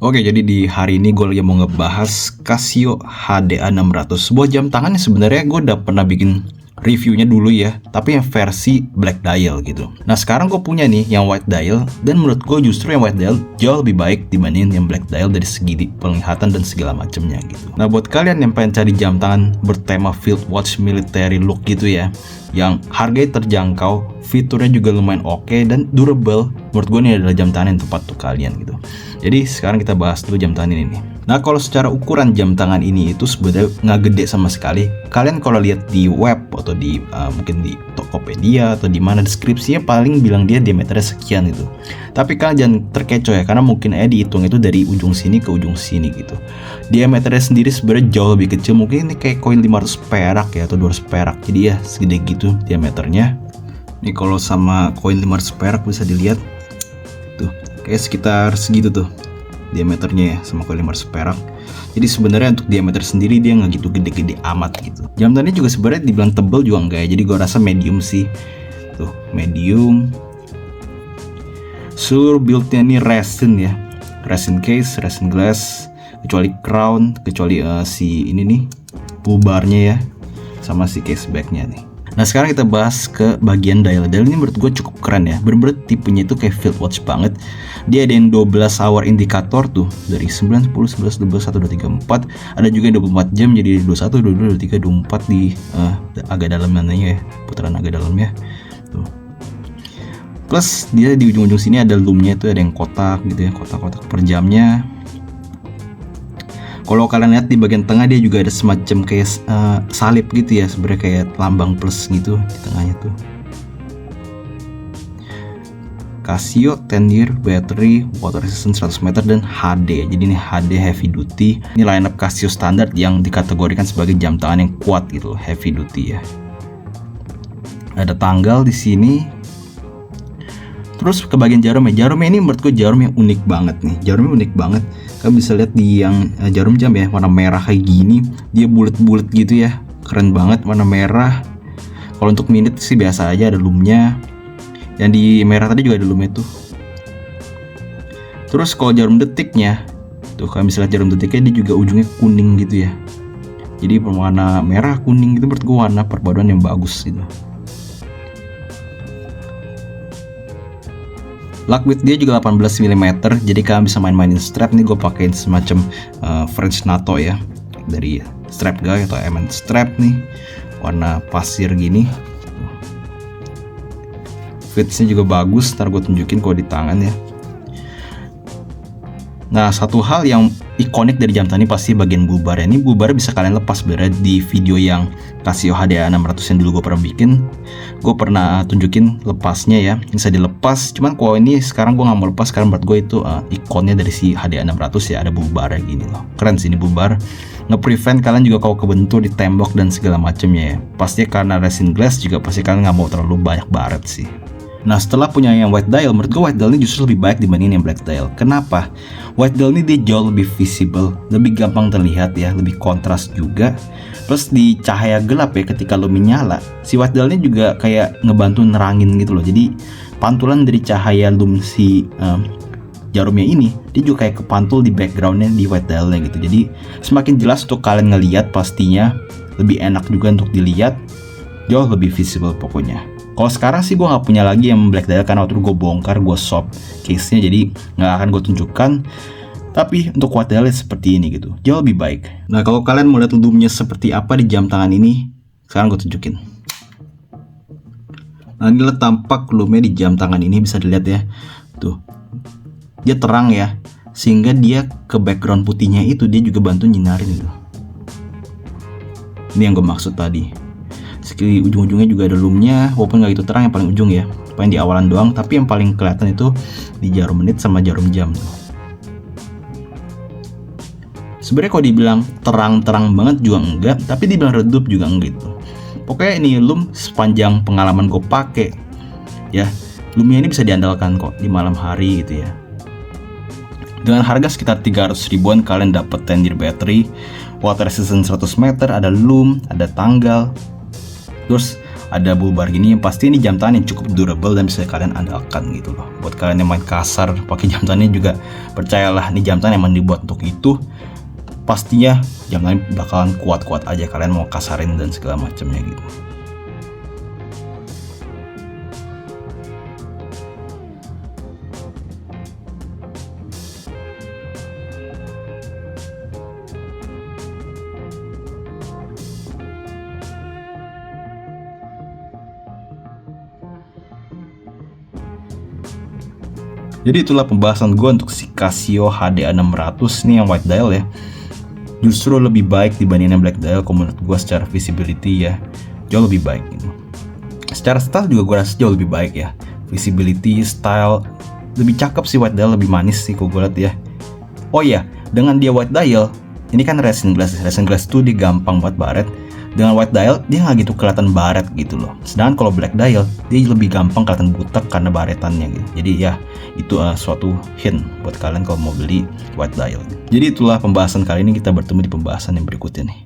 Oke, jadi di hari ini gue lagi mau ngebahas Casio HDA600. Sebuah jam tangan yang sebenarnya gue udah pernah bikin reviewnya dulu ya, tapi yang versi black dial gitu. Nah sekarang gue punya nih yang white dial, dan menurut gue justru yang white dial jauh lebih baik dibanding yang black dial dari segi penglihatan dan segala macamnya gitu. Nah buat kalian yang pengen cari jam tangan bertema field watch military look gitu ya, yang harganya terjangkau, fiturnya juga lumayan oke dan durable, menurut gue ini adalah jam tangan yang tepat untuk kalian gitu. Jadi sekarang kita bahas dulu jam tangan ini nih. Nah kalau secara ukuran jam tangan ini itu sebenarnya nggak gede sama sekali. Kalian kalau lihat di web atau di mungkin di Tokopedia atau di mana deskripsinya paling bilang dia diameternya sekian gitu. Tapi kalian jangan terkecoh ya, karena mungkin dihitung itu dari ujung sini ke ujung sini gitu. Diameternya sendiri sebenarnya jauh lebih kecil, mungkin ini kayak koin 500 perak ya atau 200 perak. Jadi ya segede gitu diameternya. Nih kalau sama koin 500 perak bisa dilihat tuh, kayak sekitar segitu tuh diameternya ya sama koin 500 perak. Jadi sebenarnya untuk diameter sendiri dia nggak gitu gede-gede amat gitu. Jam tangannya juga sebenarnya dibilang tebel juga enggak ya. Jadi gua rasa medium sih. Tuh, medium. Seluruh build-nya ini resin ya. Resin case, resin glass, kecuali crown, kecuali si ini nih bubarnya ya, sama si case back-nya nih. Nah sekarang kita bahas ke bagian dial. Dial ini menurut gue cukup keren ya, bener-bener tipenya itu kayak field watch banget. Dia ada yang 12 hour indikator tuh, dari 9, 10, 11, 12, 1, 2, 3, 4. Ada juga yang 24 jam, jadi 21, 22, 23, 24 di agak dalam mananya ya, putaran agak dalamnya tuh. Plus dia di ujung-ujung sini ada loomnya, itu ada yang kotak gitu ya, kotak-kotak per jamnya. Kalau kalian lihat di bagian tengah dia juga ada semacam kayak salib gitu ya, sebenarnya kayak lambang plus gitu di tengahnya tuh. Casio 10 year battery, water resistant 100 meter dan HD. Jadi ini HD heavy duty. Ini lineup Casio standar yang dikategorikan sebagai jam tangan yang kuat gitu, heavy duty ya. Ada tanggal di sini. Terus ke bagian jarumnya. Jarumnya ini menurut gue jarum yang unik banget nih. Jarumnya unik banget. Kalian bisa lihat di yang jarum jam ya, warna merah kayak gini. Dia bulat-bulat gitu ya. Keren banget warna merah. Kalau untuk minute sih biasa aja, ada loomnya. Yang di merah tadi juga ada loomnya tuh. Terus kalau jarum detiknya, tuh kalian bisa lihat jarum detiknya dia juga ujungnya kuning gitu ya. Jadi warna merah kuning itu menurut gue warna perpaduan yang bagus gitu. Lock width dia juga 18 mm, jadi kalian bisa main-mainin strap. Nih gue pakein semacam French NATO ya, dari strap guy atau MN strap nih, warna pasir gini. Fitsnya juga bagus, ntar gue tunjukin kalau di tangan ya. Nah satu hal yang ikonik dari jam tangan ini pasti bagian bubar ya. Ini bubar bisa kalian lepas sebenarnya di video yang Casio HDA600 yang dulu gue pernah bikin. Gue pernah tunjukin lepasnya ya, bisa dilepas. Cuman kalau ini sekarang gue nggak mau lepas karena menurut gue itu ikonnya dari si HDA600 ya, ada bubarnya gini loh. Keren sih ini bubar. Nge-prevent kalian juga kalau kebentur di tembok dan segala macamnya ya. Pasti karena resin glass juga pasti kalian nggak mau terlalu banyak baret sih. Nah setelah punya yang white dial, menurut gue white dial ini justru lebih baik dibanding yang black dial. Kenapa? White dial ini dia jauh lebih visible, lebih gampang terlihat ya, lebih kontras juga. Plus di cahaya gelap ya, ketika lo menyala, si white dial ini juga kayak ngebantu nerangin gitu loh. Jadi pantulan dari cahaya loom si jarumnya ini, dia juga kayak kepantul di backgroundnya di white dialnya gitu. Jadi semakin jelas untuk kalian ngelihat, pastinya lebih enak juga untuk dilihat, jauh lebih visible pokoknya. Kalau sekarang sih gue nggak punya lagi yang black dial karena waktu itu gue bongkar, gue swap case-nya, jadi nggak akan gue tunjukkan. Tapi untuk white dial seperti ini gitu, jauh lebih baik. Nah kalau kalian mau lihat loomnya seperti apa di jam tangan ini, sekarang gue tunjukin. Nah inilah tampak loomnya di jam tangan ini, bisa dilihat ya. Tuh, dia terang ya, sehingga dia ke background putihnya itu dia juga bantu nyinarin gitu. Ini yang gue maksud tadi. Di ujung-ujungnya juga ada loomnya, walaupun nggak itu terang yang paling ujung ya, paling di awalan doang. Tapi yang paling kelihatan itu di jarum menit sama jarum jam tuh. Sebenarnya kalau dibilang terang-terang banget juga enggak, tapi dibilang redup juga enggak gitu. Pokoknya ini loom sepanjang pengalaman gue pakai ya, loomnya ini bisa diandalkan kok di malam hari gitu ya. Dengan harga sekitar 300 ribuan kalian dapat 10 year battery, water resistant 100 meter, ada loom, ada tanggal. Terus ada bull bar gini, yang pasti ini jam tangan yang cukup durable dan bisa kalian andalkan gitu loh. Buat kalian yang main kasar pakai jam tangan ini juga, percayalah ini jam tangan emang dibuat untuk itu. Pastinya jam tangan bakalan kuat-kuat aja, kalian mau kasarin dan segala macamnya gitu. Jadi itulah pembahasan gue untuk si Casio HDA600 nih yang white dial ya. Justru lebih baik dibandingin black dial kalau menurut gue secara visibility ya. Jauh lebih baik gitu. Secara style juga gue rasa jauh lebih baik ya. Visibility, style, lebih cakep sih white dial, lebih manis sih kalau gue lihat ya. Oh iya, dengan dia white dial, ini kan resin glass. Resin glass tuh dia gampang buat baret. Dengan white dial dia nggak gitu kelihatan baret gitu loh. Sedangkan kalau black dial dia lebih gampang kelihatan butek karena baretannya gitu. Jadi ya itu suatu hint buat kalian kalau mau beli white dial. Jadi itulah pembahasan kali ini, kita bertemu di pembahasan yang berikutnya nih.